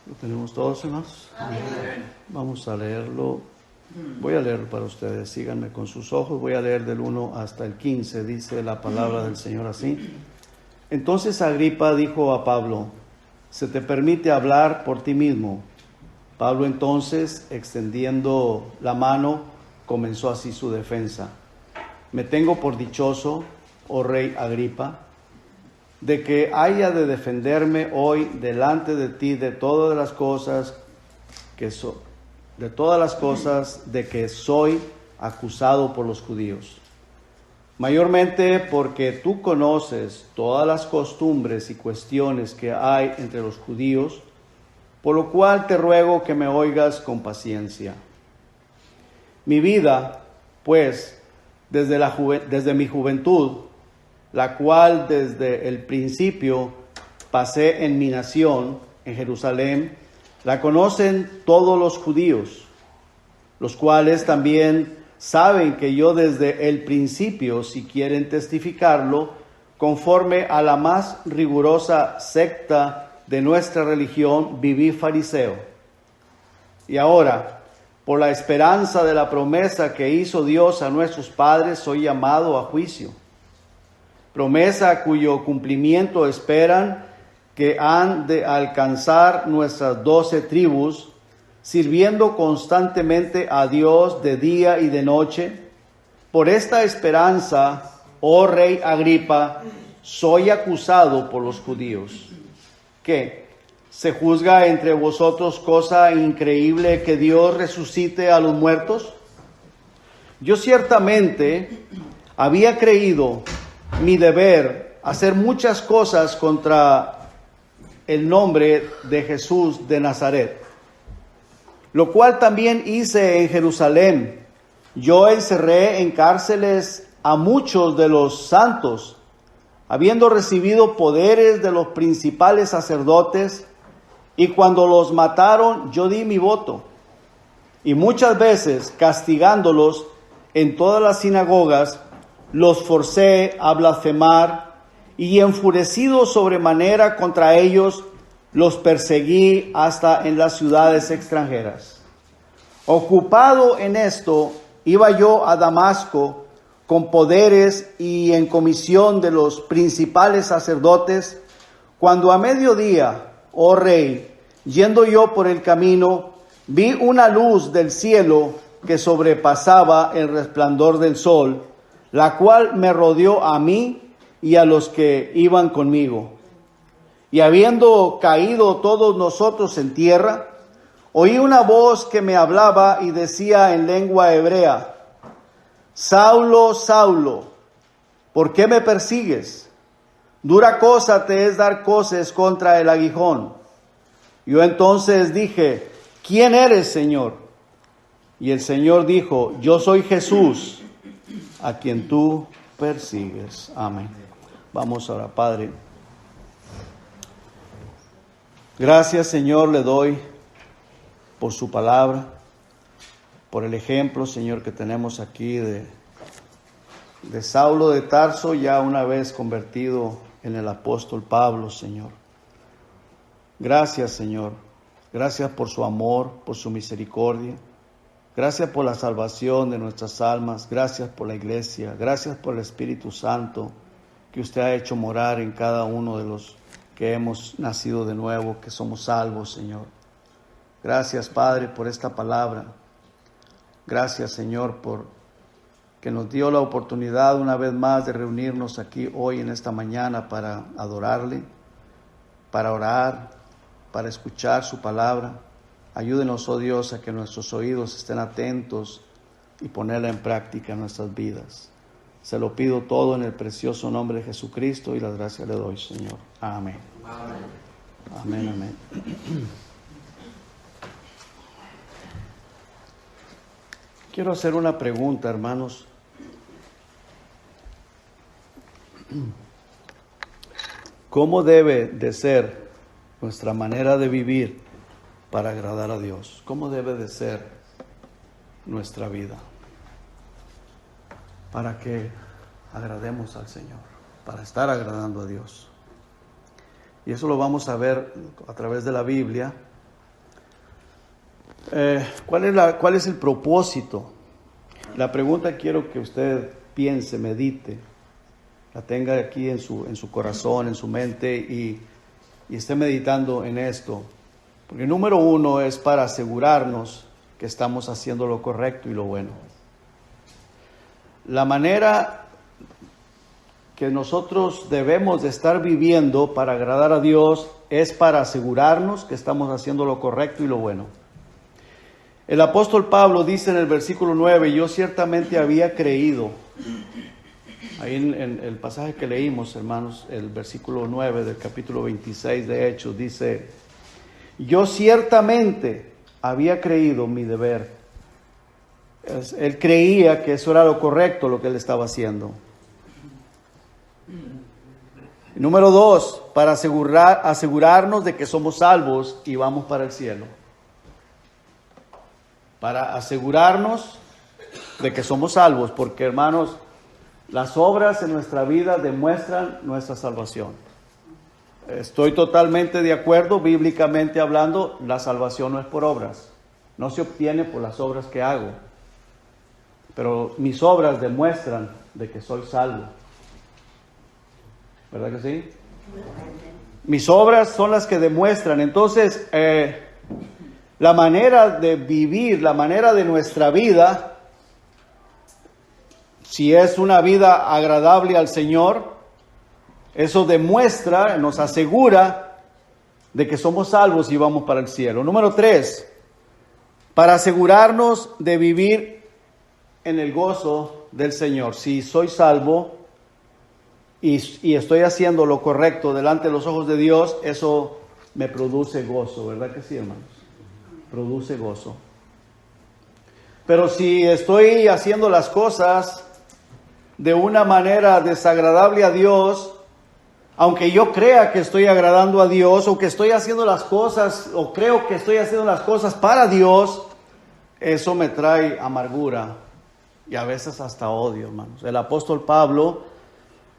¿Lo tenemos todos, hermanos? Amén. Vamos a leerlo. Voy a leerlo para ustedes. Síganme con sus ojos. Voy a leer del 1 hasta el 15. Dice la palabra del Señor así. Entonces Agripa dijo a Pablo: ¿se te permite hablar por ti mismo? Pablo entonces, extendiendo la mano, comenzó así su defensa. Me tengo por dichoso, oh rey Agripa, de que haya de defenderme hoy delante de ti de todas las cosas de que soy acusado por los judíos. Mayormente porque tú conoces todas las costumbres y cuestiones que hay entre los judíos, por lo cual te ruego que me oigas con mi vida, pues, desde mi juventud, la cual desde el principio pasé en mi nación, en Jerusalén, la conocen todos los judíos, los cuales también saben que yo desde el principio, si quieren testificarlo, conforme a la más rigurosa secta de nuestra religión, viví fariseo. Y ahora, por la esperanza de la promesa que hizo Dios a nuestros padres, soy llamado a juicio. Promesa cuyo cumplimiento esperan que han de alcanzar nuestras 12 tribus, sirviendo constantemente a Dios de día y de noche. Por esta esperanza, oh rey Agripa, soy acusado por los judíos. ¿Qué? ¿Se juzga entre vosotros cosa increíble que Dios resucite a los muertos? Yo ciertamente había creído mi deber hacer muchas cosas contra el nombre de Jesús de Nazaret, lo cual también hice en Jerusalén. Yo encerré en cárceles a muchos de los santos, habiendo recibido poderes de los principales sacerdotes, y cuando los mataron yo di mi voto, y muchas veces castigándolos en todas las sinagogas, los forcé a blasfemar, y enfurecido sobremanera contra ellos, los perseguí hasta en las ciudades extranjeras. Ocupado en esto, iba yo a Damasco con poderes y en comisión de los principales sacerdotes, cuando a mediodía, oh rey, yendo yo por el camino, vi una luz del cielo que sobrepasaba el resplandor del sol, la cual me rodeó a mí y a los que iban conmigo. Y habiendo caído todos nosotros en tierra, oí una voz que me hablaba y decía en lengua hebrea: Saulo, Saulo, ¿por qué me persigues? Dura cosa te es dar coces contra el aguijón. Yo entonces dije: ¿quién eres, Señor? Y el Señor dijo: yo soy Jesús, a quien tú persigues. Amén. Vamos ahora, Padre. Gracias, Señor, le doy por su palabra, por el ejemplo, Señor, que tenemos aquí de Saulo de Tarso, ya una vez convertido en el apóstol Pablo, Señor. Gracias, Señor. Gracias por su amor, por su misericordia. Gracias por la salvación de nuestras almas. Gracias por la iglesia. Gracias por el Espíritu Santo que usted ha hecho morar en cada uno de los que hemos nacido de nuevo, que somos salvos, Señor. Gracias, Padre, por esta palabra. Gracias, Señor, por que nos dio la oportunidad una vez más de reunirnos aquí hoy en esta mañana para adorarle, para orar, para escuchar su palabra. Ayúdenos, oh Dios, a que nuestros oídos estén atentos y ponerla en práctica en nuestras vidas. Se lo pido todo en el precioso nombre de Jesucristo y las gracias le doy, Señor. Amén. Amén, amén. Quiero hacer una pregunta, hermanos. ¿Cómo debe de ser nuestra manera de vivir para agradar a Dios? ¿Cómo debe de ser nuestra vida para que agrademos al Señor, para estar agradando a Dios? Y eso lo vamos a ver a través de la Biblia ¿Cuál es el propósito? La pregunta quiero que usted piense, medite, la tenga aquí en su corazón, en su mente y esté meditando en esto. Porque número uno es para asegurarnos que estamos haciendo lo correcto y lo bueno. La manera que nosotros debemos de estar viviendo para agradar a Dios es para asegurarnos que estamos haciendo lo correcto y lo bueno. El apóstol Pablo dice en el versículo 9, yo ciertamente había creído. Ahí en el pasaje que leímos, hermanos, el versículo 9 del capítulo 26 de Hechos, dice, yo ciertamente había creído mi deber. Él creía que eso era lo correcto, lo que él estaba haciendo. Número 2, para asegurarnos de que somos salvos y vamos para el cielo. Para asegurarnos de que somos salvos, porque hermanos, las obras en nuestra vida demuestran nuestra salvación. Estoy totalmente de acuerdo, bíblicamente hablando, la salvación no es por obras, no se obtiene por las obras que hago, pero mis obras demuestran de que soy salvo. ¿Verdad que sí? Mis obras son las que demuestran. Entonces, la manera de vivir, la manera de nuestra vida, si es una vida agradable al Señor, eso demuestra, nos asegura de que somos salvos y vamos para el cielo. Número 3, para asegurarnos de vivir en el gozo del Señor. Si soy salvo y estoy haciendo lo correcto delante de los ojos de Dios, eso me produce gozo, ¿verdad que sí, hermanos? Produce gozo. Pero si estoy haciendo las cosas de una manera desagradable a Dios, aunque yo crea que estoy agradando a Dios, o que estoy haciendo las cosas, o creo que estoy haciendo las cosas para Dios, eso me trae amargura y a veces hasta odio, hermanos. El apóstol Pablo,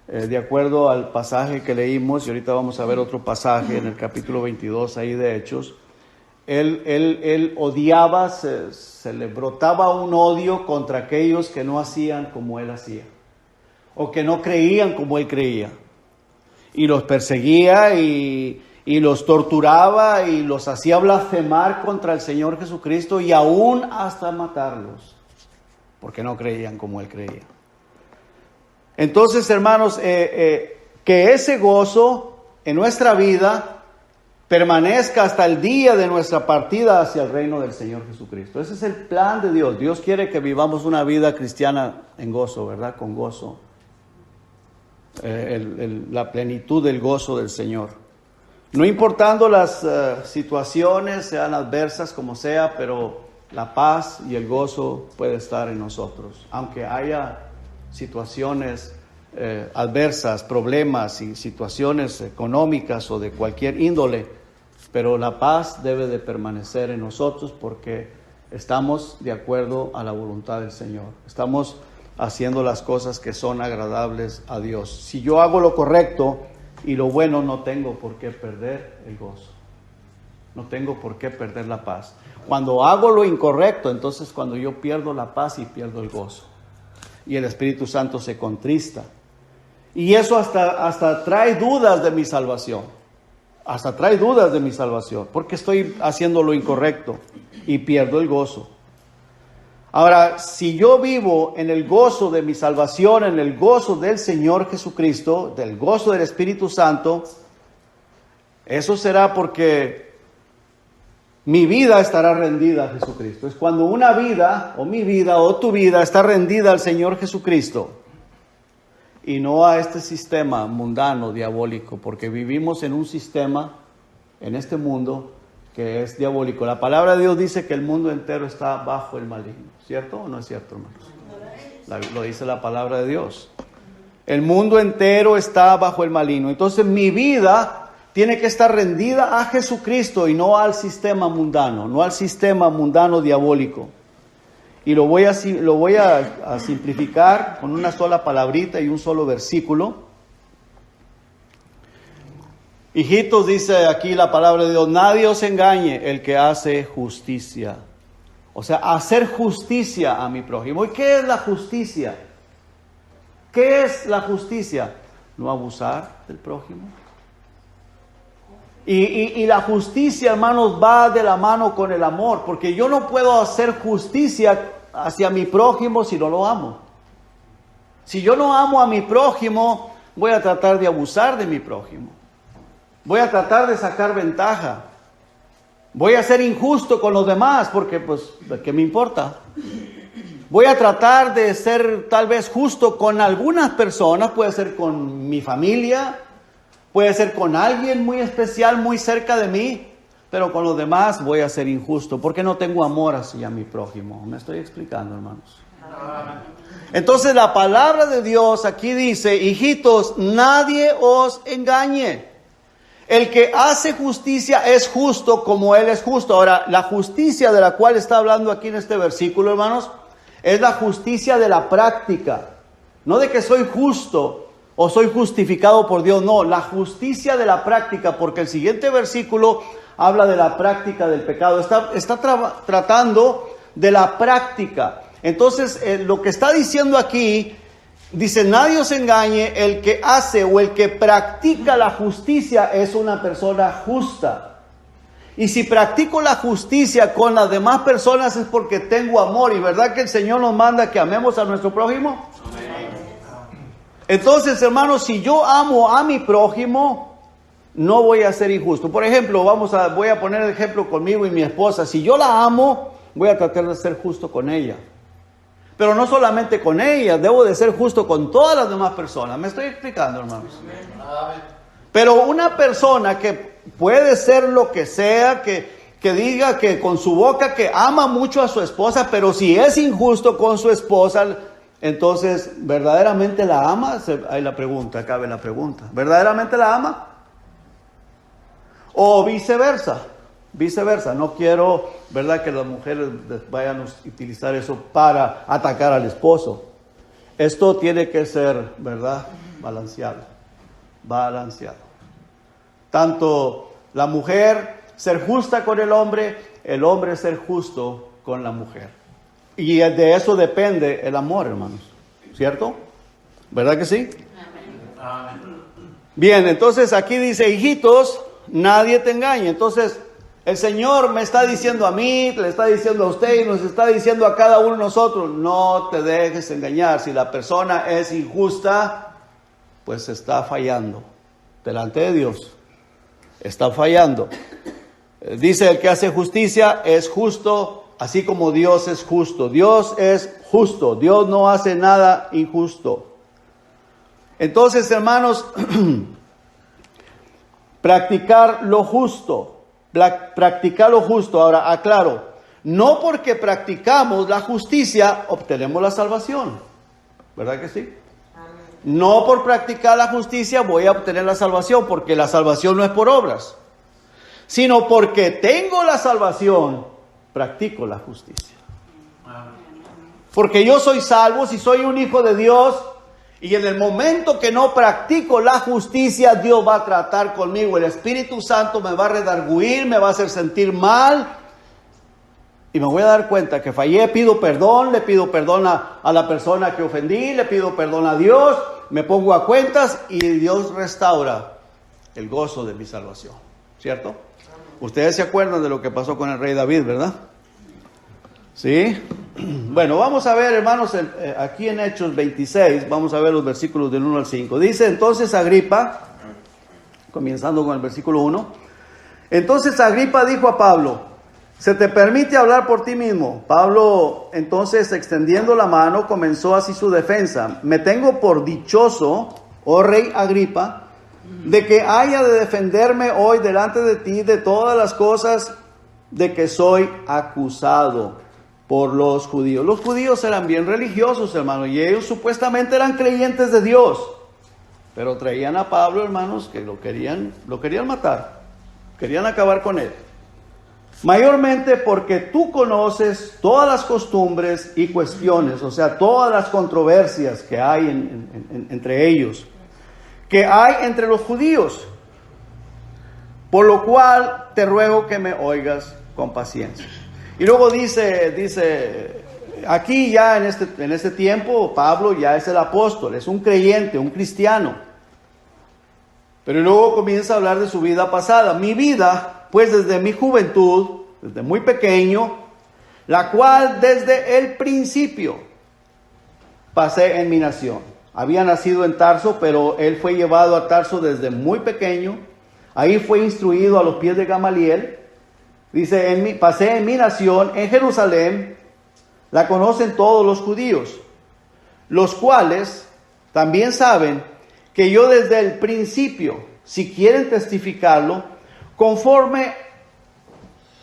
de acuerdo al pasaje que leímos, y ahorita vamos a ver otro pasaje en el capítulo 22 ahí de Hechos, él odiaba, se le brotaba un odio contra aquellos que no hacían como él hacía, o que no creían como él creía. Y los perseguía y los torturaba y los hacía blasfemar contra el Señor Jesucristo y aún hasta matarlos, porque no creían como él creía. Entonces, hermanos, que ese gozo en nuestra vida permanezca hasta el día de nuestra partida hacia el reino del Señor Jesucristo. Ese es el plan de Dios. Dios quiere que vivamos una vida cristiana en gozo, ¿verdad? Con gozo. La plenitud del gozo del Señor. No importando las situaciones, sean adversas como sea, pero la paz y el gozo puede estar en nosotros. Aunque haya situaciones adversas, problemas y situaciones económicas o de cualquier índole, pero la paz debe de permanecer en nosotros porque estamos de acuerdo a la voluntad del Señor. Estamos haciendo las cosas que son agradables a Dios. Si yo hago lo correcto y lo bueno, no tengo por qué perder el gozo. No tengo por qué perder la paz. Cuando hago lo incorrecto, entonces cuando yo pierdo la paz y pierdo el gozo. Y el Espíritu Santo se contrista. Y eso hasta trae dudas de mi salvación. Hasta trae dudas de mi salvación. Porque estoy haciendo lo incorrecto y pierdo el gozo. Ahora, si yo vivo en el gozo de mi salvación, en el gozo del Señor Jesucristo, del gozo del Espíritu Santo, eso será porque mi vida estará rendida a Jesucristo. Es cuando una vida, o mi vida, o tu vida, está rendida al Señor Jesucristo y no a este sistema mundano, diabólico, porque vivimos en un sistema, en este mundo, que es diabólico. La palabra de Dios dice que el mundo entero está bajo el maligno. ¿Cierto o no es cierto, hermanos? Lo dice la palabra de Dios. El mundo entero está bajo el maligno. Entonces mi vida tiene que estar rendida a Jesucristo y no al sistema mundano, no al sistema mundano diabólico. Y lo voy a simplificar con una sola palabrita y un solo versículo. Hijitos, dice aquí la palabra de Dios, nadie os engañe, el que hace justicia O sea, hacer justicia a mi prójimo. ¿Y qué es la justicia? ¿Qué es la justicia? No abusar del prójimo. Y la justicia, hermanos, va de la mano con el amor, porque yo no puedo hacer justicia hacia mi prójimo si no lo amo. Si yo no amo a mi prójimo, voy a tratar de abusar de mi prójimo. Voy a tratar de sacar ventaja. Voy a ser injusto con los demás, porque pues, ¿qué me importa? Voy a tratar de ser tal vez justo con algunas personas, puede ser con mi familia, puede ser con alguien muy especial, muy cerca de mí, pero con los demás voy a ser injusto, porque no tengo amor hacia mi prójimo. ¿Me estoy explicando, hermanos? Entonces la palabra de Dios aquí dice, hijitos, nadie os engañe. El que hace justicia es justo como Él es justo. Ahora, la justicia de la cual está hablando aquí en este versículo, hermanos, es la justicia de la práctica. No de que soy justo o soy justificado por Dios, no, la justicia de la práctica, porque el siguiente versículo habla de la práctica del pecado. Está tratando de la práctica. Entonces, lo que está diciendo aquí, dice, nadie os engañe, el que hace o el que practica la justicia es una persona justa. Y si practico la justicia con las demás personas es porque tengo amor. ¿Y verdad que el Señor nos manda que amemos a nuestro prójimo? Amén. Entonces, hermanos, si yo amo a mi prójimo, no voy a ser injusto. Por ejemplo, voy a poner el ejemplo conmigo y mi esposa. Si yo la amo, voy a tratar de ser justo con ella. Pero no solamente con ella, debo de ser justo con todas las demás personas. ¿Me estoy explicando, hermanos? Amén. Pero una persona que puede ser lo que sea, que diga que con su boca que ama mucho a su esposa, pero si es injusto con su esposa, entonces, ¿verdaderamente la ama? Ahí la pregunta, cabe la pregunta. ¿Verdaderamente la ama? O viceversa. Viceversa, no quiero, ¿verdad?, que las mujeres vayan a utilizar eso para atacar al esposo. Esto tiene que ser, ¿verdad?, balanceado. Tanto la mujer ser justa con el hombre ser justo con la mujer. Y de eso depende el amor, hermanos. ¿Cierto? ¿Verdad que sí? Amén. Bien, entonces aquí dice, hijitos, nadie te engañe. Entonces, el Señor me está diciendo a mí, le está diciendo a usted y nos está diciendo a cada uno de nosotros, no te dejes engañar. Si la persona es injusta, pues está fallando delante de Dios. Está fallando. Dice, el que hace justicia es justo, así como Dios es justo. Dios es justo. Dios no hace nada injusto. Entonces, hermanos, practicar lo justo. Practicar lo justo. Ahora, aclaro, no porque practicamos la justicia obtenemos la salvación. ¿Verdad que sí? No por practicar la justicia voy a obtener la salvación, porque la salvación no es por obras, sino porque tengo la salvación, practico la justicia. Porque yo soy salvo, si soy un hijo de Dios, y en el momento que no practico la justicia, Dios va a tratar conmigo. El Espíritu Santo me va a redarguir, me va a hacer sentir mal, y me voy a dar cuenta que fallé, pido perdón, le pido perdón a la persona que ofendí, le pido perdón a Dios, me pongo a cuentas y Dios restaura el gozo de mi salvación. ¿Cierto? Ustedes se acuerdan de lo que pasó con el rey David, ¿verdad? ¿Sí? Bueno, vamos a ver, hermanos, aquí en Hechos 26, vamos a ver los versículos del 1 al 5. Dice entonces Agripa, comenzando con el versículo 1, entonces Agripa dijo a Pablo, ¿se te permite hablar por ti mismo? Pablo, entonces, extendiendo la mano, comenzó así su defensa. Me tengo por dichoso, oh rey Agripa, de que haya de defenderme hoy delante de ti de todas las cosas de que soy acusado por los judíos. Los judíos eran bien religiosos, hermanos, y ellos supuestamente eran creyentes de Dios. Pero traían a Pablo, hermanos, que lo querían matar, querían acabar con él. Mayormente porque tú conoces todas las costumbres y cuestiones, o sea, todas las controversias que hay entre ellos, que hay entre los judíos, por lo cual te ruego que me oigas con paciencia. Y luego dice, aquí ya en este tiempo Pablo ya es el apóstol, es un creyente, un cristiano. Pero luego comienza a hablar de su vida pasada. Mi vida, pues desde mi juventud, desde muy pequeño, la cual desde el principio pasé en mi nación. Había nacido en Tarso, pero él fue llevado a Tarso desde muy pequeño. Ahí fue instruido a los pies de Gamaliel. Dice, pasé en mi nación, en Jerusalén, la conocen todos los judíos, los cuales también saben que yo desde el principio, si quieren testificarlo, conforme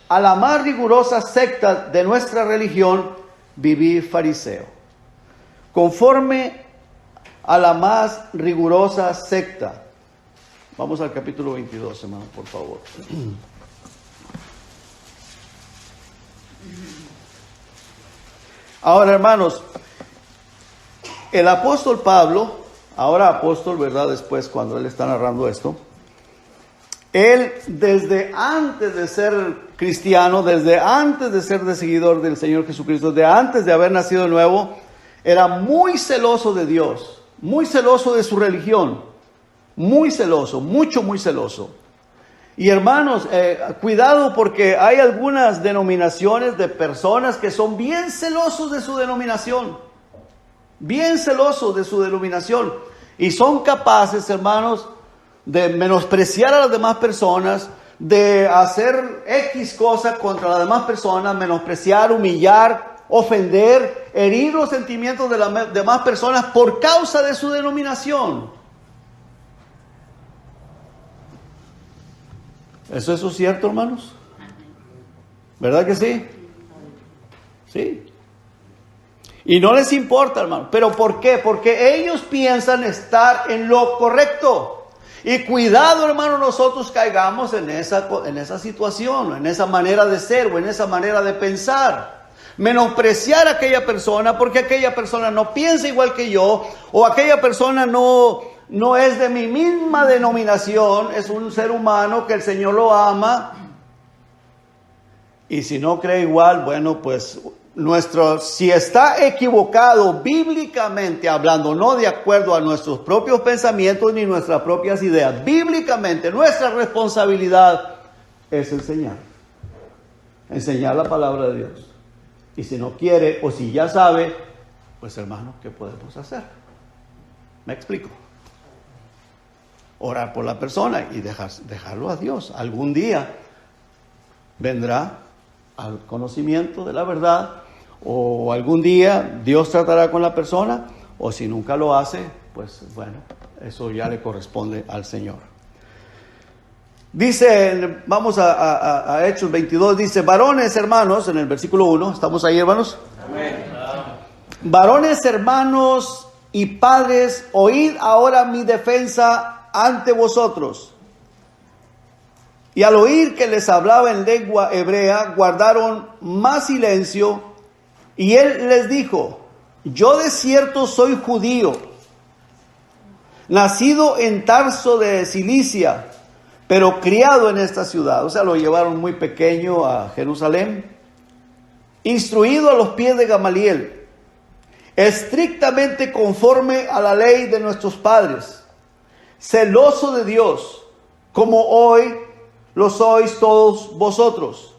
a la más rigurosa secta de nuestra religión, viví fariseo. Conforme a la más rigurosa secta. Vamos al capítulo 22, hermano, por favor. Ahora, hermanos, el apóstol Pablo, ahora apóstol, ¿verdad? Después, cuando él está narrando esto, él desde antes de ser cristiano, desde antes de ser seguidor del Señor Jesucristo, desde antes de haber nacido de nuevo, era muy celoso de Dios, muy celoso de su religión, muy celoso, muy celoso. Y hermanos, cuidado, porque hay algunas denominaciones de personas que son bien celosos de su denominación. Bien celosos de su denominación. Y son capaces, hermanos, de menospreciar a las demás personas, de hacer X cosa contra las demás personas, menospreciar, humillar, ofender, herir los sentimientos de las demás personas por causa de su denominación. ¿Es eso cierto, hermanos? ¿Verdad que sí? Sí. Y no les importa, hermano. ¿Pero por qué? Porque ellos piensan estar en lo correcto. Y cuidado, hermano, nosotros caigamos en esa situación, en esa manera de ser o en esa manera de pensar. Menospreciar a aquella persona porque aquella persona no piensa igual que yo, o aquella persona no es de mi misma denominación, es un ser humano que el Señor lo ama. Y si no cree igual, bueno, pues si está equivocado bíblicamente hablando, no de acuerdo a nuestros propios pensamientos ni nuestras propias ideas, bíblicamente nuestra responsabilidad es enseñar la palabra de Dios. Y si no quiere, o si ya sabe, pues hermano, ¿qué podemos hacer? ¿Me explico? Orar por la persona y dejarlo a Dios. Algún día vendrá al conocimiento de la verdad, o algún día Dios tratará con la persona, o si nunca lo hace, pues bueno, eso ya le corresponde al Señor. Dice, vamos a Hechos 22, dice, varones hermanos, en el versículo 1, ¿estamos ahí, hermanos? Amén. Varones hermanos y padres, oíd ahora mi defensa ante vosotros. Y al oír que les hablaba en lengua hebrea, guardaron más silencio, y él les dijo, yo de cierto soy judío, nacido en Tarso de Cilicia, pero criado en esta ciudad. O sea, lo llevaron muy pequeño a Jerusalén, instruido a los pies de Gamaliel, estrictamente conforme a la ley de nuestros padres, celoso de Dios, como hoy lo sois todos vosotros.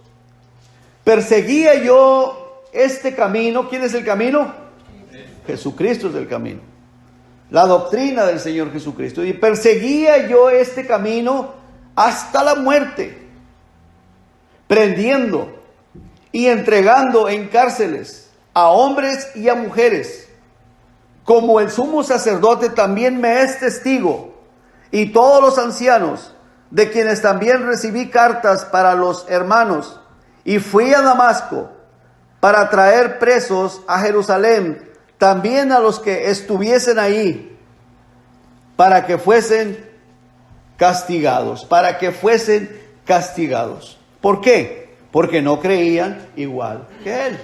Perseguía yo este camino. ¿Quién es el camino? Jesucristo es el camino. La doctrina del Señor Jesucristo. Y perseguía yo este camino hasta la muerte, prendiendo y entregando en cárceles a hombres y a mujeres, como el sumo sacerdote también me es testigo, y todos los ancianos, de quienes también recibí cartas para los hermanos, y fui a Damasco para traer presos a Jerusalén, también a los que estuviesen ahí, para que fuesen castigados, ¿Por qué? Porque no creían igual que él,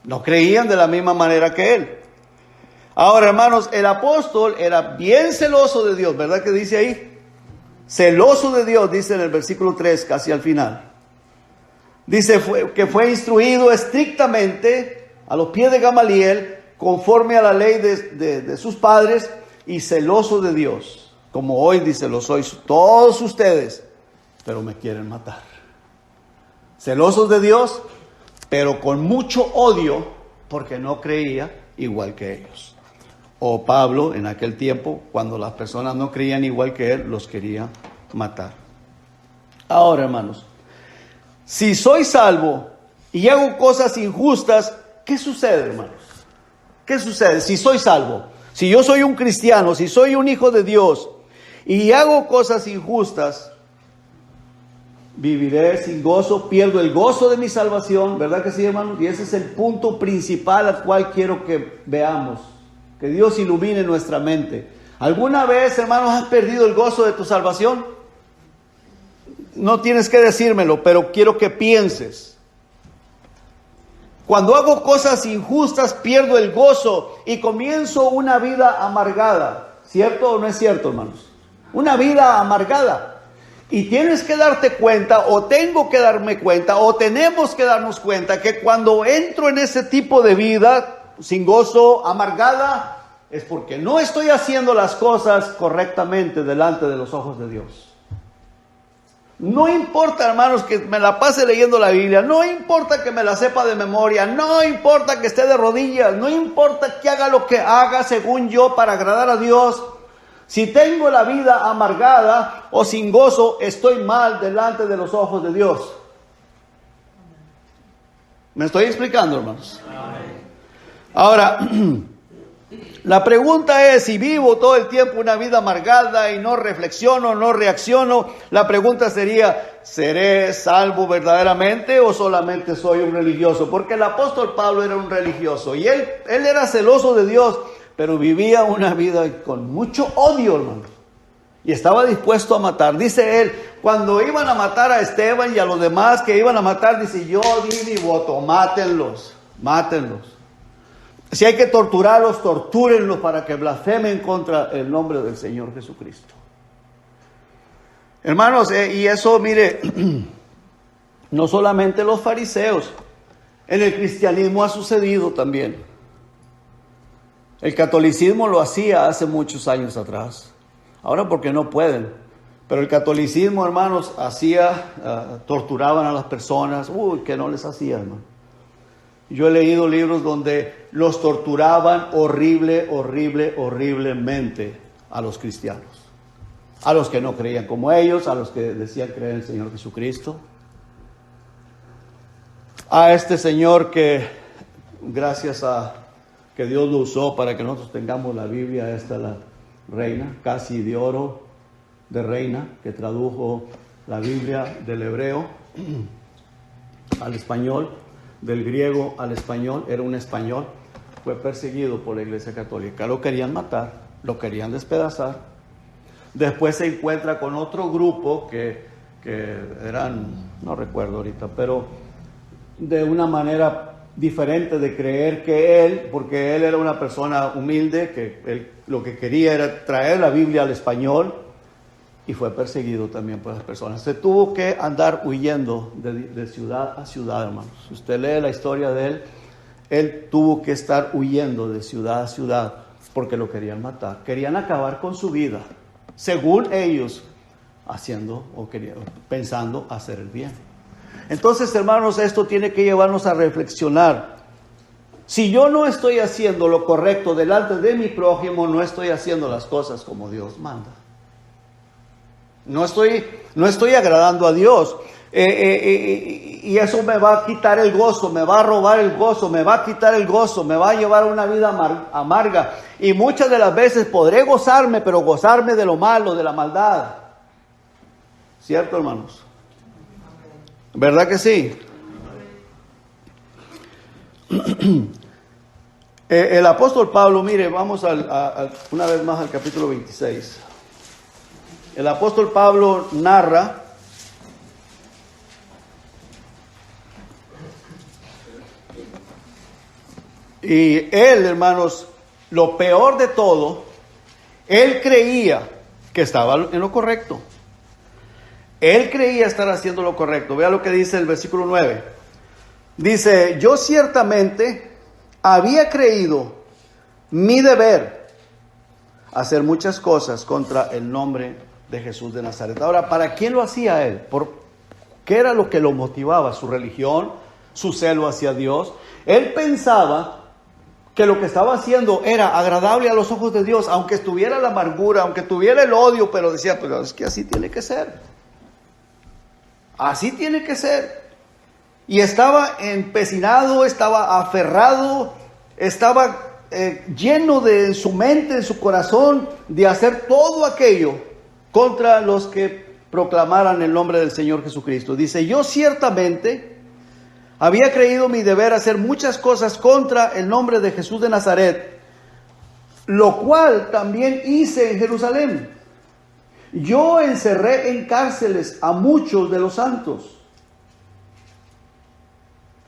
no creían de la misma manera que él. Ahora, hermanos, el apóstol era bien celoso de Dios, ¿verdad que dice ahí? Celoso de Dios, dice en el versículo 3, casi al final. Dice que fue instruido estrictamente a los pies de Gamaliel, conforme a la ley de sus padres, y celoso de Dios. Como hoy dice, lo sois todos ustedes, pero me quieren matar. Celosos de Dios, pero con mucho odio, porque no creía igual que ellos. O Pablo, en aquel tiempo, cuando las personas no creían igual que él, los quería matar. Ahora, hermanos, si soy salvo y hago cosas injustas, ¿qué sucede, hermanos? ¿Qué sucede si soy salvo? Si yo soy un cristiano, si soy un hijo de Dios y hago cosas injustas, viviré sin gozo, pierdo el gozo de mi salvación, ¿verdad que sí, hermanos? Y ese es el punto principal al cual quiero que veamos, que Dios ilumine nuestra mente. ¿Alguna vez, hermanos, has perdido el gozo de tu salvación? No tienes que decírmelo, pero quiero que pienses. Cuando hago cosas injustas, pierdo el gozo y comienzo una vida amargada. ¿Cierto o no es cierto, hermanos? Una vida amargada. Y tienes que darte cuenta, o tengo que darme cuenta, o tenemos que darnos cuenta que cuando entro en ese tipo de vida, sin gozo, amargada, es porque no estoy haciendo las cosas correctamente delante de los ojos de Dios. No importa, hermanos, que me la pase leyendo la Biblia, no importa que me la sepa de memoria, no importa que esté de rodillas, no importa que haga lo que haga según yo para agradar a Dios. Si tengo la vida amargada o sin gozo, estoy mal delante de los ojos de Dios. ¿Me estoy explicando, hermanos? Ahora, la pregunta es, si vivo todo el tiempo una vida amargada y no reflexiono, no reacciono, la pregunta sería, ¿seré salvo verdaderamente o solamente soy un religioso? Porque el apóstol Pablo era un religioso y él era celoso de Dios, pero vivía una vida con mucho odio, hermano. Y estaba dispuesto a matar. Dice él, cuando iban a matar a Esteban y a los demás que iban a matar, dice, yo di mi voto, mátenlos. Si hay que torturarlos, tortúrenlos para que blasfemen contra el nombre del Señor Jesucristo. Hermanos, y eso, mire, no solamente los fariseos, en el cristianismo ha sucedido también. El catolicismo lo hacía hace muchos años atrás. Ahora porque no pueden. Pero el catolicismo, hermanos, torturaban a las personas. Que no les hacía, hermano. Yo he leído libros donde los torturaban horriblemente a los cristianos. A los que no creían como ellos, a los que decían creer en el Señor Jesucristo. A este señor que, gracias a que Dios lo usó para que nosotros tengamos la Biblia, esta la reina, casi de oro de reina, que tradujo la Biblia del hebreo al español, del griego al español, era un español, fue perseguido por la Iglesia Católica, lo querían matar, lo querían despedazar. Después se encuentra con otro grupo que eran, no recuerdo ahorita, pero de una manera diferente de creer que él, porque él era una persona humilde, que él lo que quería era traer la Biblia al español, y fue perseguido también por las personas. Se tuvo que andar huyendo de ciudad a ciudad, hermanos. Si usted lee la historia de él tuvo que estar huyendo de ciudad a ciudad porque lo querían matar. Querían acabar con su vida, según ellos, pensando hacer el bien. Entonces, hermanos, esto tiene que llevarnos a reflexionar. Si yo no estoy haciendo lo correcto delante de mi prójimo, no estoy haciendo las cosas como Dios manda. No estoy agradando a Dios. Y eso me va a quitar el gozo, me va a robar el gozo, me va a quitar el gozo, me va a llevar a una vida amarga. Y muchas de las veces podré gozarme, pero gozarme de lo malo, de la maldad. ¿Cierto, hermanos? ¿Verdad que sí? El apóstol Pablo, mire, vamos una vez más al capítulo 26. El apóstol Pablo narra y él, hermanos, lo peor de todo, él creía que estaba en lo correcto. Él creía estar haciendo lo correcto. Vea lo que dice el versículo 9. Dice, yo ciertamente había creído mi deber hacer muchas cosas contra el nombre de Jesús de Nazaret. Ahora, ¿para quién lo hacía él? ¿Qué era lo que lo motivaba? ¿Su religión? ¿Su celo hacia Dios? Él pensaba que lo que estaba haciendo era agradable a los ojos de Dios, aunque estuviera la amargura, aunque tuviera el odio, pero decía, pero es que así tiene que ser. Así tiene que ser. Y estaba empecinado, estaba aferrado, estaba lleno de su mente, en su corazón, de hacer todo aquello contra los que proclamaran el nombre del Señor Jesucristo. Dice, yo ciertamente había creído mi deber hacer muchas cosas contra el nombre de Jesús de Nazaret, lo cual también hice en Jerusalén. Yo encerré en cárceles a muchos de los santos,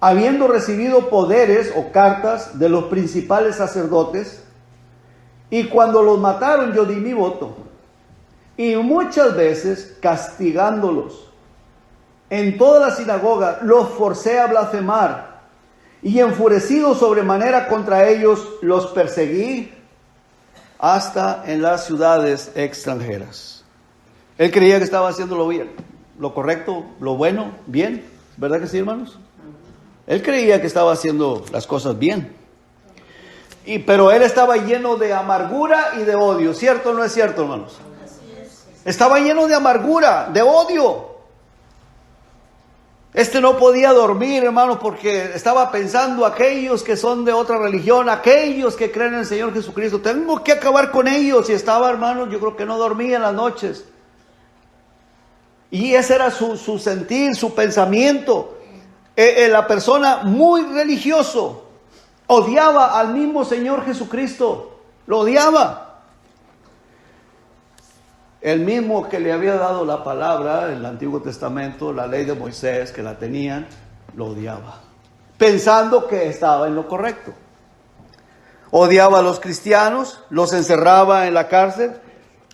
habiendo recibido poderes o cartas de los principales sacerdotes, y cuando los mataron yo di mi voto, y muchas veces castigándolos en toda la sinagoga los forcé a blasfemar, y enfurecido sobremanera contra ellos los perseguí hasta en las ciudades extranjeras. Él creía que estaba haciendo lo bien, lo correcto, lo bueno, bien, ¿verdad que sí, hermanos? Él creía que estaba haciendo las cosas bien. Pero él estaba lleno de amargura y de odio. ¿Cierto o no es cierto, hermanos? Estaba lleno de amargura, de odio. No podía dormir, hermanos, porque estaba pensando aquellos que son de otra religión, aquellos que creen en el Señor Jesucristo. Tengo que acabar con ellos. Y estaba, hermanos, yo creo que no dormía en las noches. Y ese era su sentir, su pensamiento. La persona muy religioso odiaba al mismo Señor Jesucristo, lo odiaba. El mismo que le había dado la palabra, el Antiguo Testamento, la ley de Moisés, que la tenían, lo odiaba, pensando que estaba en lo correcto. Odiaba a los cristianos, los encerraba en la cárcel,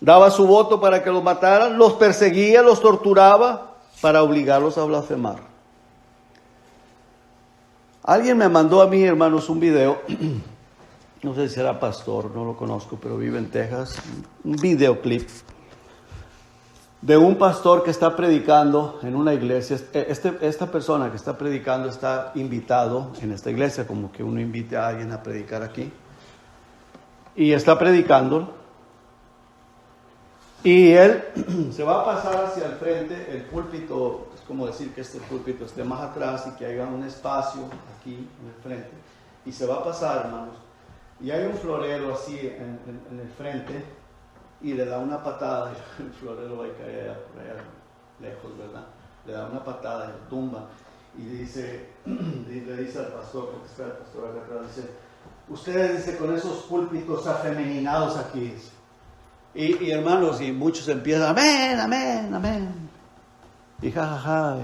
daba su voto para que los mataran, los perseguía, los torturaba para obligarlos a blasfemar. Alguien me mandó a mí, hermanos, un video, no sé si era pastor, no lo conozco, pero vive en Texas, un videoclip de un pastor que está predicando en una iglesia. Esta persona que está predicando está invitado en esta iglesia, como que uno invite a alguien a predicar aquí, y está predicando. Y él se va a pasar hacia el frente, el púlpito, es como decir que este púlpito esté más atrás y que haya un espacio aquí en el frente. Y se va a pasar, hermanos. Y hay un florero así en el frente y le da una patada. Y el florero va a caer por allá lejos, ¿verdad? Le da una patada y lo tumba. Y le dice al pastor, porque está el pastor acá atrás, dice, ustedes, dice, con esos púlpitos afeminados aquí, y hermanos, y muchos empiezan, amén, amén, amén. Y jajaja.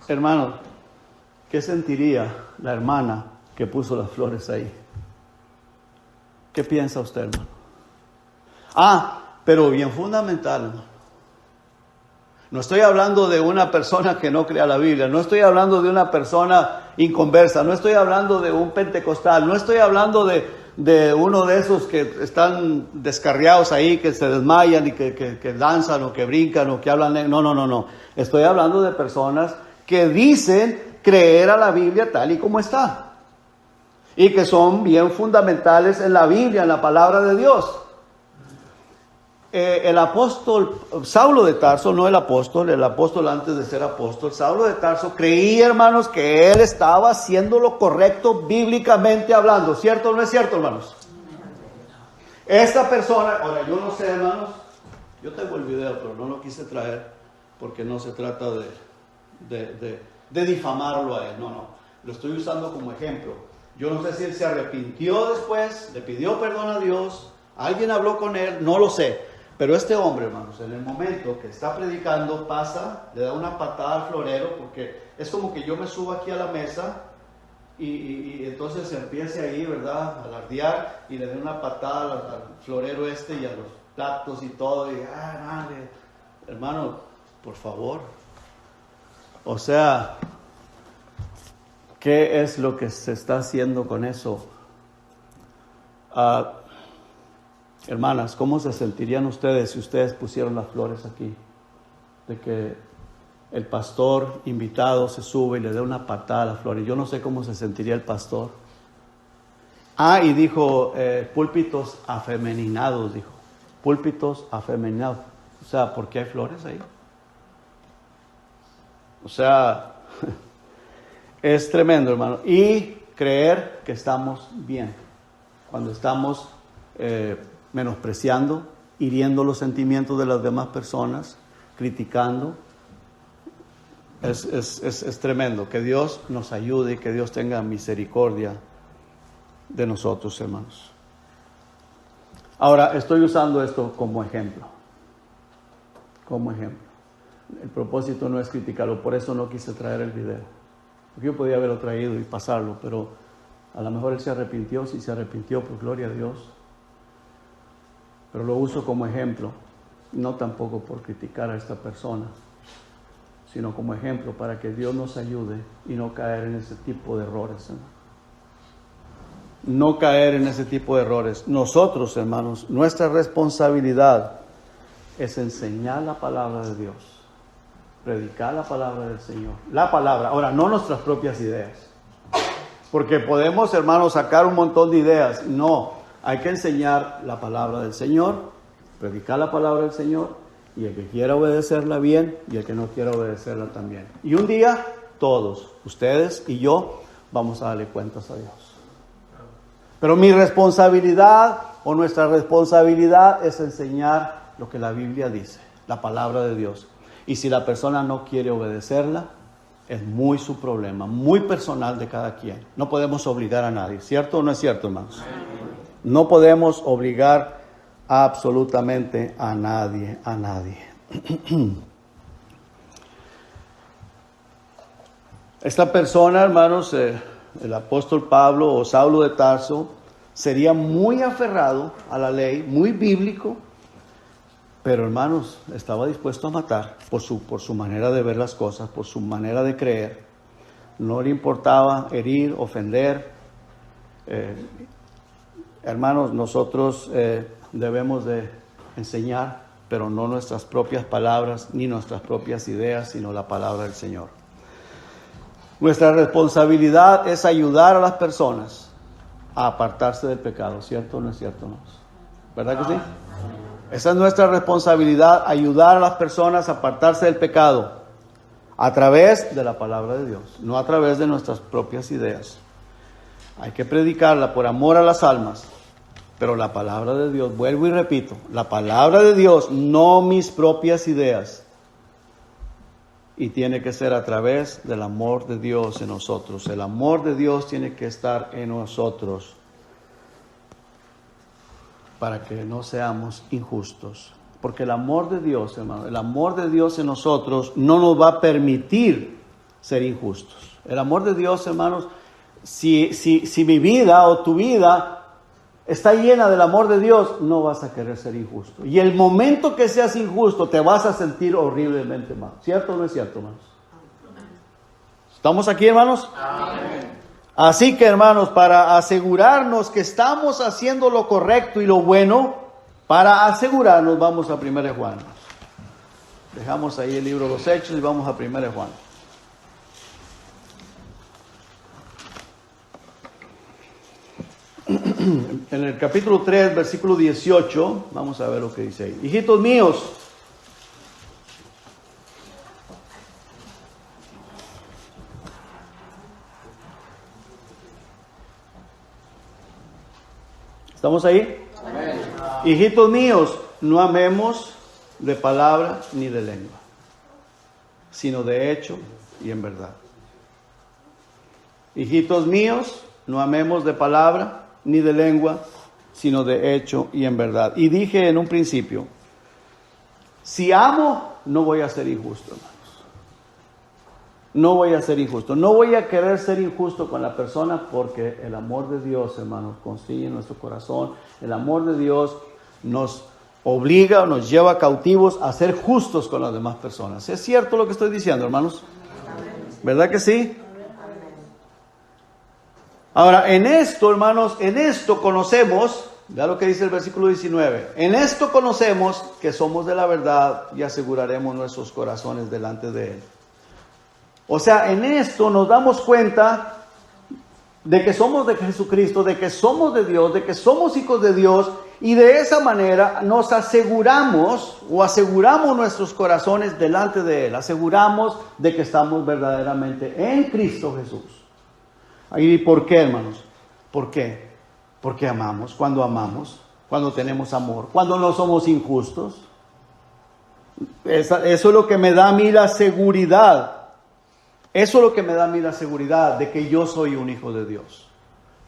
Hermanos, ¿qué sentiría la hermana que puso las flores ahí? ¿Qué piensa usted, hermano? Pero bien fundamental, hermano. No estoy hablando de una persona que no crea la Biblia, no estoy hablando de una persona inconversa, no estoy hablando de un pentecostal, no estoy hablando de uno de esos que están descarriados ahí, que se desmayan y que danzan o que brincan o que hablan. No. Estoy hablando de personas que dicen creer a la Biblia tal y como está. Y que son bien fundamentales en la Biblia, en la palabra de Dios. El apóstol Saulo de Tarso, no el apóstol antes de ser apóstol, Saulo de Tarso creía, hermanos, que él estaba haciendo lo correcto bíblicamente hablando. ¿Cierto o no es cierto, hermanos? Esta persona, ahora yo no sé, hermanos, yo tengo el video, pero no lo quise traer porque no se trata de difamarlo a él, no, lo estoy usando como ejemplo. Yo no sé si él se arrepintió después, le pidió perdón a Dios, alguien habló con él, no lo sé. Pero este hombre, hermanos, en el momento que está predicando, pasa, le da una patada al florero, porque es como que yo me subo aquí a la mesa y entonces empiece ahí, ¿verdad?, a alardear y le dé una patada al florero y a platos y todo, y madre, hermano, por favor. O sea, ¿qué es lo que se está haciendo con eso? Hermanas, ¿cómo se sentirían ustedes si ustedes pusieron las flores aquí? De que el pastor invitado se sube y le da una patada a las flores. Yo no sé cómo se sentiría el pastor. Y dijo, púlpitos afeminados, dijo. Púlpitos afeminados. O sea, ¿por qué hay flores ahí? O sea, es tremendo, hermano. Y creer que estamos bien. Cuando estamos menospreciando, hiriendo los sentimientos de las demás personas, criticando. Es tremendo. Que Dios nos ayude y que Dios tenga misericordia de nosotros, hermanos. Ahora, estoy usando esto como ejemplo. Como ejemplo. El propósito no es criticarlo, por eso no quise traer el video. Porque yo podía haberlo traído y pasarlo, pero a lo mejor él se arrepintió. Si se arrepintió, pues gloria a Dios. Pero lo uso como ejemplo, no tampoco por criticar a esta persona, sino como ejemplo para que Dios nos ayude y no caer en ese tipo de errores, hermano. No caer en ese tipo de errores. Nosotros, hermanos, nuestra responsabilidad es enseñar la palabra de Dios, predicar la palabra del Señor, la palabra, ahora no nuestras propias ideas, porque podemos, hermanos, sacar un montón de ideas. No, hay que enseñar la palabra del Señor, predicar la palabra del Señor, y el que quiera obedecerla bien y el que no quiera obedecerla también. Y un día todos, ustedes y yo, vamos a darle cuentas a Dios. Pero mi responsabilidad o nuestra responsabilidad es enseñar lo que la Biblia dice, la palabra de Dios. Y si la persona no quiere obedecerla, es muy su problema, muy personal de cada quien. No podemos obligar a nadie, ¿cierto o no es cierto, hermanos? No podemos obligar absolutamente a nadie, a nadie. Esta persona, hermanos, el apóstol Pablo o Saulo de Tarso, sería muy aferrado a la ley, muy bíblico, pero hermanos, estaba dispuesto a matar por su manera de ver las cosas, por su manera de creer. No le importaba herir, ofender. Hermanos, nosotros debemos de enseñar, pero no nuestras propias palabras ni nuestras propias ideas, sino la palabra del Señor. Nuestra responsabilidad es ayudar a las personas a apartarse del pecado, ¿cierto o no es cierto, hermanos? ¿Verdad que sí? Esa es nuestra responsabilidad, ayudar a las personas a apartarse del pecado a través de la palabra de Dios, no a través de nuestras propias ideas. Hay que predicarla por amor a las almas, pero la palabra de Dios, vuelvo y repito, la palabra de Dios, no mis propias ideas. Y tiene que ser a través del amor de Dios en nosotros. El amor de Dios tiene que estar en nosotros para que no seamos injustos. Porque el amor de Dios, hermano, el amor de Dios en nosotros no nos va a permitir ser injustos. El amor de Dios, hermanos, si mi vida o tu vida está llena del amor de Dios, no vas a querer ser injusto. Y el momento que seas injusto, te vas a sentir horriblemente mal. ¿Cierto o no es cierto, hermanos? ¿Estamos aquí, hermanos? Amén. Así que, hermanos, para asegurarnos que estamos haciendo lo correcto y lo bueno, para asegurarnos, vamos a 1 Juan. Dejamos ahí el libro de los Hechos y vamos a 1 Juan. En el capítulo 3, versículo 18, vamos a ver lo que dice ahí. Hijitos míos, ¿estamos ahí? Amén. Hijitos míos, no amemos de palabra ni de lengua, sino de hecho y en verdad. Hijitos míos, no amemos de palabra ni de lengua, sino de hecho y en verdad. Y dije en un principio, si amo, no voy a ser injusto, hermanos. No voy a ser injusto. No voy a querer ser injusto con la persona porque el amor de Dios, hermanos, consigue en nuestro corazón. El amor de Dios nos obliga o nos lleva cautivos a ser justos con las demás personas. ¿Es cierto lo que estoy diciendo, hermanos? ¿Verdad que sí? Ahora, en esto, hermanos, en esto conocemos, vea lo que dice el versículo 19, en esto conocemos que somos de la verdad y aseguraremos nuestros corazones delante de Él. O sea, en esto nos damos cuenta de que somos de Jesucristo, de que somos de Dios, de que somos hijos de Dios, y de esa manera nos aseguramos nuestros corazones delante de Él. Aseguramos de que estamos verdaderamente en Cristo Jesús. ¿Y por qué, hermanos? ¿Por qué? Porque amamos, cuando tenemos amor, cuando no somos injustos. Eso es lo que me da a mí la seguridad. Eso es lo que me da a mí la seguridad de que yo soy un hijo de Dios.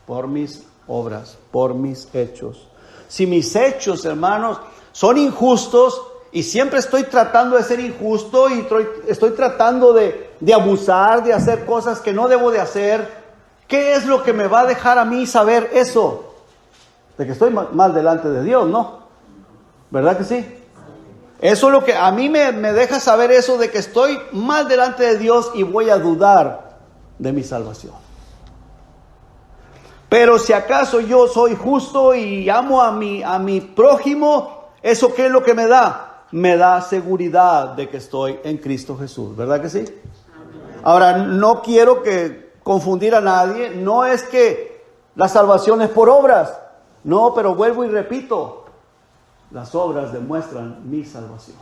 Por mis obras, por mis hechos. Si mis hechos, hermanos, son injustos y siempre estoy tratando de ser injusto y estoy tratando de abusar, de hacer cosas que no debo de hacer, ¿qué es lo que me va a dejar a mí saber eso? De que estoy mal delante de Dios, ¿no? ¿Verdad que sí? Eso es lo que a mí me deja saber eso de que estoy mal delante de Dios y voy a dudar de mi salvación. Pero si acaso yo soy justo y amo a mi prójimo, ¿eso qué es lo que me da? Me da seguridad de que estoy en Cristo Jesús, ¿verdad que sí? Ahora, no quiero confundir a nadie, no es que la salvación es por obras, no, pero vuelvo y repito, las obras demuestran mi salvación.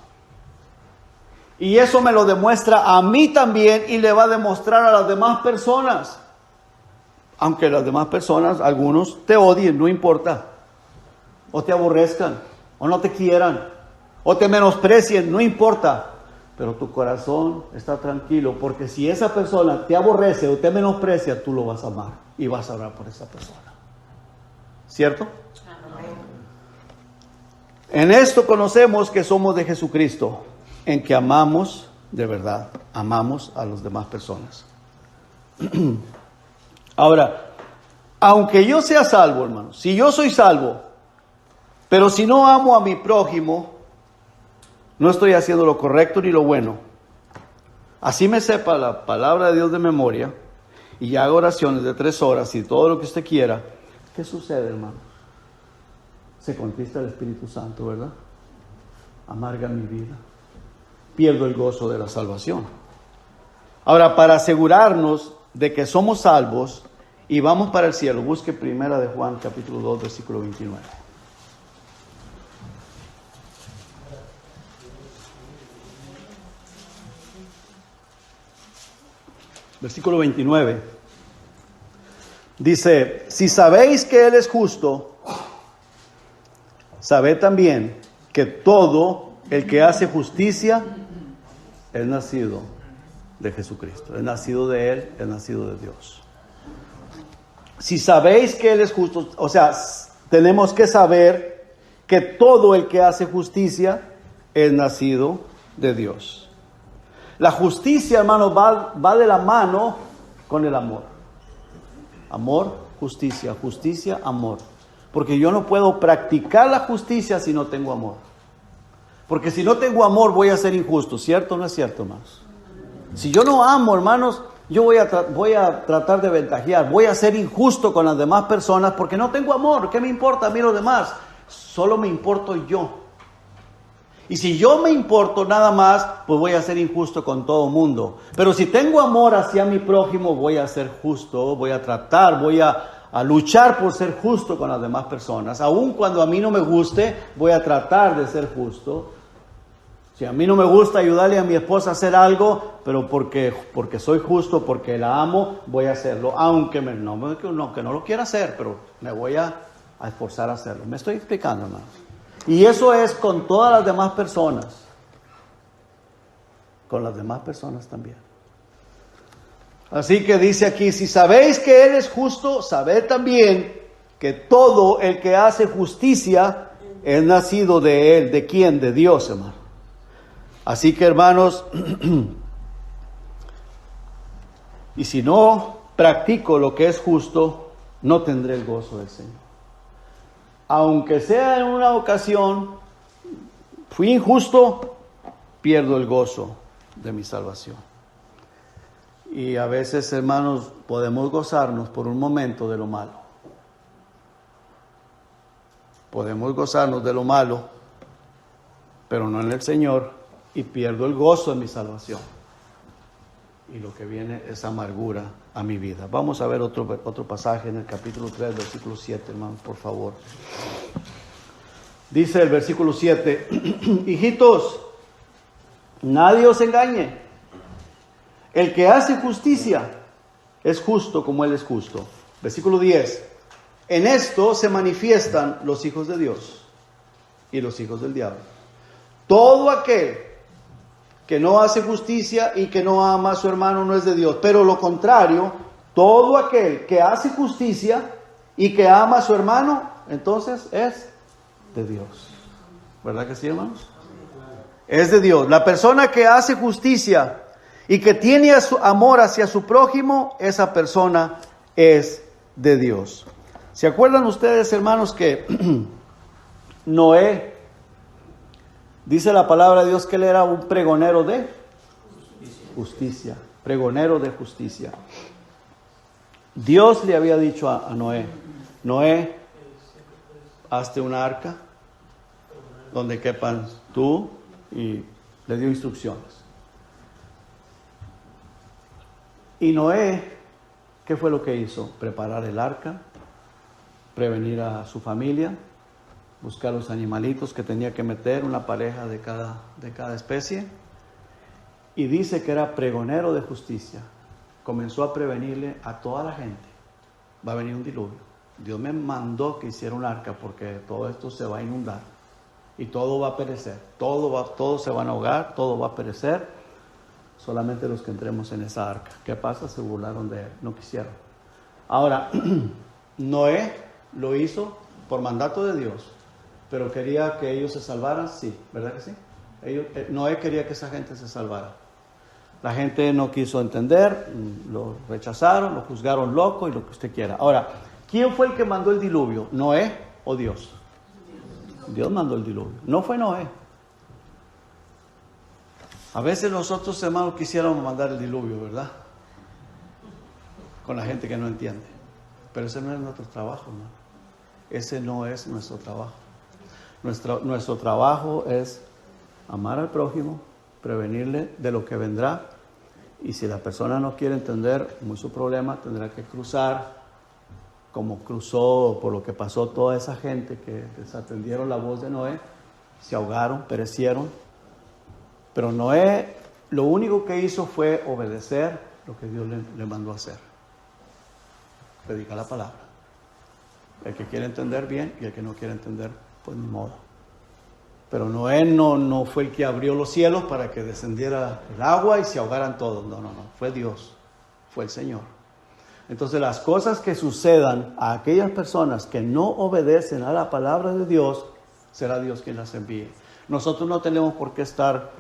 Y eso me lo demuestra a mí también y le va a demostrar a las demás personas. Aunque las demás personas, algunos, te odien, no importa. O te aborrezcan, o no te quieran, o te menosprecien, no importa. Pero tu corazón está tranquilo, porque si esa persona te aborrece o te menosprecia, tú lo vas a amar y vas a orar por esa persona. ¿Cierto? En esto conocemos que somos de Jesucristo, en que amamos de verdad, amamos a las demás personas. Ahora, aunque yo sea salvo, hermanos, si yo soy salvo, pero si no amo a mi prójimo, no estoy haciendo lo correcto ni lo bueno. Así me sepa la palabra de Dios de memoria y haga oraciones de 3 horas y todo lo que usted quiera. ¿Qué sucede, hermano? Se contrista el Espíritu Santo, ¿verdad? Amarga mi vida. Pierdo el gozo de la salvación. Ahora, para asegurarnos de que somos salvos y vamos para el cielo, busque 1 de Juan, capítulo 2, versículo 29. Versículo 29. Dice, si sabéis que Él es justo, sabed también que todo el que hace justicia es nacido de Jesucristo, es nacido de Él, es nacido de Dios. Si sabéis que Él es justo, o sea, tenemos que saber que todo el que hace justicia es nacido de Dios. La justicia, hermanos, va de la mano con el amor. Amor, justicia, justicia, amor. Porque yo no puedo practicar la justicia si no tengo amor. Porque si no tengo amor voy a ser injusto, ¿cierto o no es cierto, hermanos? Si yo no amo, hermanos, yo voy a tratar de ventajear, voy a ser injusto con las demás personas porque no tengo amor. ¿Qué me importa a mí los demás? Solo me importo yo. Y si yo me importo nada más, pues voy a ser injusto con todo el mundo. Pero si tengo amor hacia mi prójimo, voy a ser justo, voy a tratar, voy a luchar por ser justo con las demás personas. Aun cuando a mí no me guste, voy a tratar de ser justo. Si a mí no me gusta ayudarle a mi esposa a hacer algo, pero porque soy justo, porque la amo, voy a hacerlo. Aunque que no lo quiera hacer, pero me voy a esforzar a hacerlo. ¿Me estoy explicando, hermanos? Y eso es con todas las demás personas. Con las demás personas también. Así que dice aquí, si sabéis que Él es justo, sabed también que todo el que hace justicia es nacido de Él. ¿De quién? De Dios, hermano. Así que, hermanos, y si no practico lo que es justo, no tendré el gozo del Señor. Aunque sea en una ocasión fui injusto, pierdo el gozo de mi salvación. Y a veces, hermanos, podemos gozarnos por un momento de lo malo. Podemos gozarnos de lo malo, pero no en el Señor, y pierdo el gozo de mi salvación. Y lo que viene es amargura a mi vida. Vamos a ver otro pasaje en el capítulo 3, versículo 7, hermanos, por favor. Dice el versículo 7, hijitos, nadie os engañe. El que hace justicia es justo como Él es justo. Versículo 10, en esto se manifiestan los hijos de Dios y los hijos del diablo. Todo aquel que no hace justicia y que no ama a su hermano no es de Dios. Pero lo contrario, todo aquel que hace justicia y que ama a su hermano, entonces es de Dios. ¿Verdad que sí, hermanos? Es de Dios. La persona que hace justicia y que tiene amor hacia su prójimo, esa persona es de Dios. ¿Se acuerdan ustedes, hermanos, que Noé, dice la palabra de Dios que él era un pregonero de justicia, pregonero de justicia? Dios le había dicho a Noé, Noé, hazte una arca donde quepan tú, y le dio instrucciones. Y Noé, ¿qué fue lo que hizo? Preparar el arca, prevenir a su familia, buscar los animalitos que tenía que meter, una pareja de cada especie. Y dice que era pregonero de justicia. Comenzó a prevenirle a toda la gente. Va a venir un diluvio. Dios me mandó que hiciera un arca porque todo esto se va a inundar. Y todo va a perecer. Todos se van a ahogar, todo va a perecer. Solamente los que entremos en esa arca. ¿Qué pasa? Se burlaron de él. No quisieron. Ahora, Noé lo hizo por mandato de Dios. Pero quería que ellos se salvaran, sí, ¿verdad que sí? Noé quería que esa gente se salvara. La gente no quiso entender, lo rechazaron, lo juzgaron loco y lo que usted quiera. Ahora, ¿quién fue el que mandó el diluvio? ¿Noé o Dios? Dios mandó el diluvio, no fue Noé. A veces nosotros, hermanos, quisiéramos mandar el diluvio, ¿verdad? Con la gente que no entiende. Pero ese no es nuestro trabajo, hermano. Ese no es nuestro trabajo. Nuestro trabajo es amar al prójimo, prevenirle de lo que vendrá, y si la persona no quiere entender, muy su problema, tendrá que cruzar, como cruzó por lo que pasó toda esa gente que desatendieron la voz de Noé, se ahogaron, perecieron. Pero Noé lo único que hizo fue obedecer lo que Dios le mandó a hacer. Predicar la palabra. El que quiere entender bien y el que no quiere entender, pues ni modo. Pero Noé no fue el que abrió los cielos para que descendiera el agua y se ahogaran todos. No. Fue Dios. Fue el Señor. Entonces las cosas que sucedan a aquellas personas que no obedecen a la palabra de Dios, será Dios quien las envíe. Nosotros no tenemos por qué estar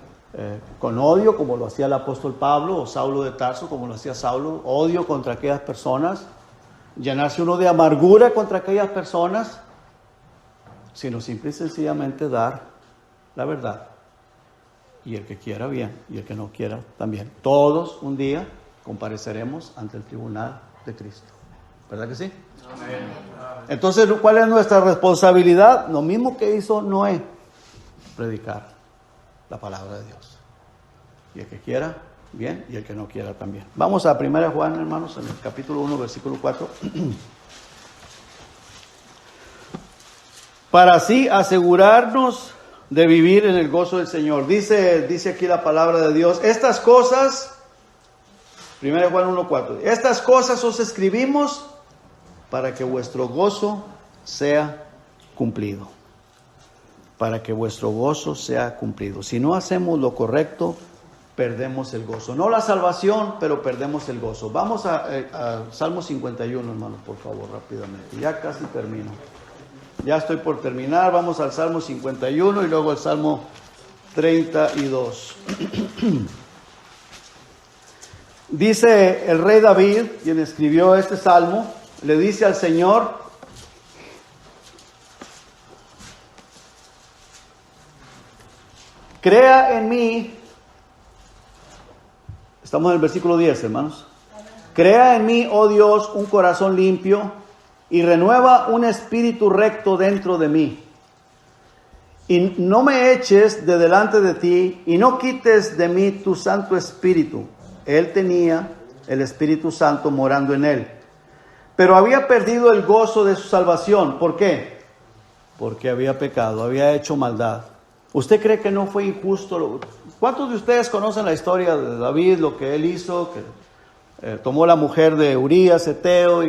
con odio como lo hacía el apóstol Pablo o Saulo de Tarso como lo hacía Saulo. Odio contra aquellas personas. Llenarse uno de amargura contra aquellas personas. Sino simple y sencillamente dar la verdad. Y el que quiera bien y el que no quiera también. Todos un día compareceremos ante el tribunal de Cristo. ¿Verdad que sí? Amén. Entonces, ¿cuál es nuestra responsabilidad? Lo mismo que hizo Noé. Predicar la palabra de Dios. Y el que quiera bien y el que no quiera también. Vamos a 1 Juan, hermanos, en el capítulo 1, versículo 4. Para así asegurarnos de vivir en el gozo del Señor. Dice aquí la palabra de Dios. Estas cosas, 1 Juan 1:4. Estas cosas os escribimos para que vuestro gozo sea cumplido. Para que vuestro gozo sea cumplido. Si no hacemos lo correcto, perdemos el gozo. No la salvación, pero perdemos el gozo. Vamos a Salmo 51, hermanos, por favor, rápidamente. Ya casi termino. Ya estoy por terminar. Vamos al Salmo 51 y luego al Salmo 32. Dice el rey David, quien escribió este salmo, le dice al Señor: crea en mí. Estamos en el versículo 10, hermanos. Crea en mí, oh Dios, un corazón limpio y renueva un espíritu recto dentro de mí. Y no me eches de delante de ti y no quites de mí tu Santo Espíritu. Él tenía el Espíritu Santo morando en él, pero había perdido el gozo de su salvación. ¿Por qué? Porque había pecado, había hecho maldad. ¿Usted cree que no fue injusto? ¿Cuántos de ustedes conocen la historia de David, lo que él hizo? Que tomó la mujer de Urías, Eteo,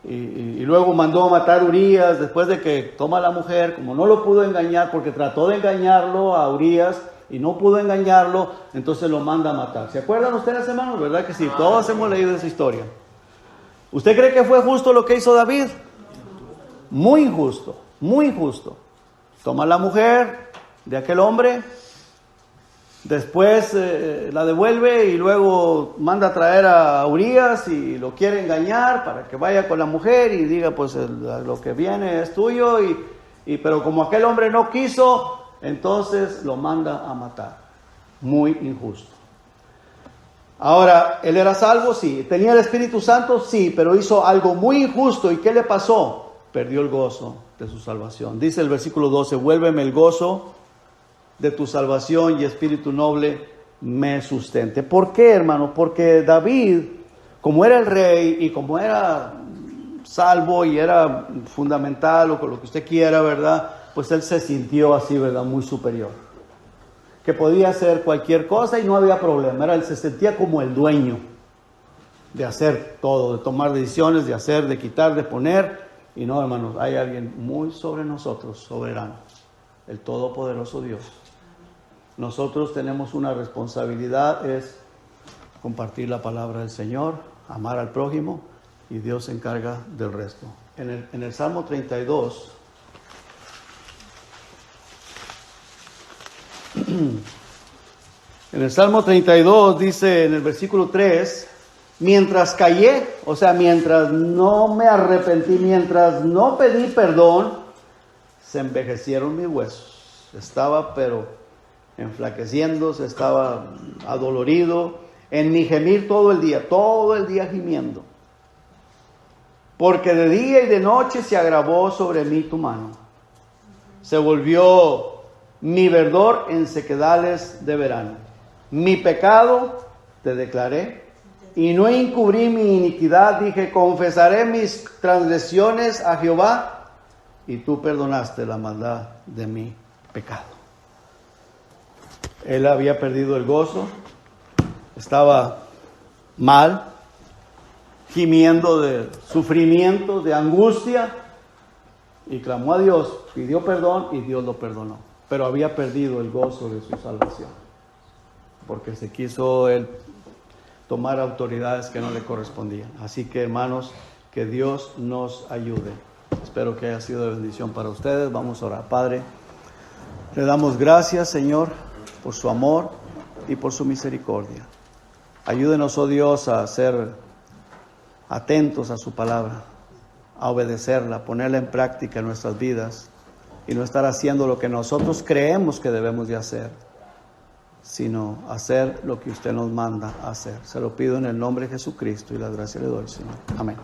y luego mandó a matar a Urías después de que toma la mujer, como no lo pudo engañar, porque trató de engañarlo a Urías y no pudo engañarlo, entonces lo manda a matar. ¿Se acuerdan ustedes, hermanos? ¿Verdad que sí? Todos hemos leído esa historia. ¿Usted cree que fue justo lo que hizo David? Muy injusto, muy injusto. Toma la mujer de aquel hombre, después la devuelve y luego manda a traer a Urías y lo quiere engañar para que vaya con la mujer y diga, pues lo que viene es tuyo, pero como aquel hombre no quiso, entonces lo manda a matar. Muy injusto. Ahora, ¿él era salvo? Sí. ¿Tenía el Espíritu Santo? Sí, pero hizo algo muy injusto. ¿Y qué le pasó? Perdió el gozo de su salvación. Dice el versículo 12, vuélveme el gozo de tu salvación y espíritu noble me sustente. ¿Por qué, hermano? Porque David, como era el rey y como era salvo y era fundamental o con lo que usted quiera, ¿verdad? Pues él se sintió así, ¿verdad? Muy superior. Que podía hacer cualquier cosa y no había problema. Él se sentía como el dueño de hacer todo, de tomar decisiones, de hacer, de quitar, de poner. Y no, hermanos, hay alguien muy sobre nosotros, soberano, el todopoderoso Dios. Nosotros tenemos una responsabilidad, es compartir la palabra del Señor, amar al prójimo, y Dios se encarga del resto. En el Salmo 32, en el Salmo 32 dice en el versículo 3, mientras callé, o sea, mientras no me arrepentí, mientras no pedí perdón, se envejecieron mis huesos. Estaba pero enflaqueciéndose, estaba adolorido, en mi gemir todo el día gimiendo. Porque de día y de noche se agravó sobre mí tu mano. Se volvió mi verdor en sequedales de verano. Mi pecado te declaré y no encubrí mi iniquidad. Dije, confesaré mis transgresiones a Jehová y tú perdonaste la maldad de mi pecado. Él había perdido el gozo, estaba mal, gimiendo de sufrimiento, de angustia, y clamó a Dios, pidió perdón y Dios lo perdonó. Pero había perdido el gozo de su salvación, porque se quiso él tomar autoridades que no le correspondían. Así que, hermanos, que Dios nos ayude. Espero que haya sido de bendición para ustedes. Vamos a orar. Padre, le damos gracias, Señor, por su amor y por su misericordia. Ayúdenos, oh Dios, a ser atentos a su palabra, a obedecerla, a ponerla en práctica en nuestras vidas y no estar haciendo lo que nosotros creemos que debemos de hacer, sino hacer lo que usted nos manda a hacer. Se lo pido en el nombre de Jesucristo y la gracia le doy, Señor. Amén.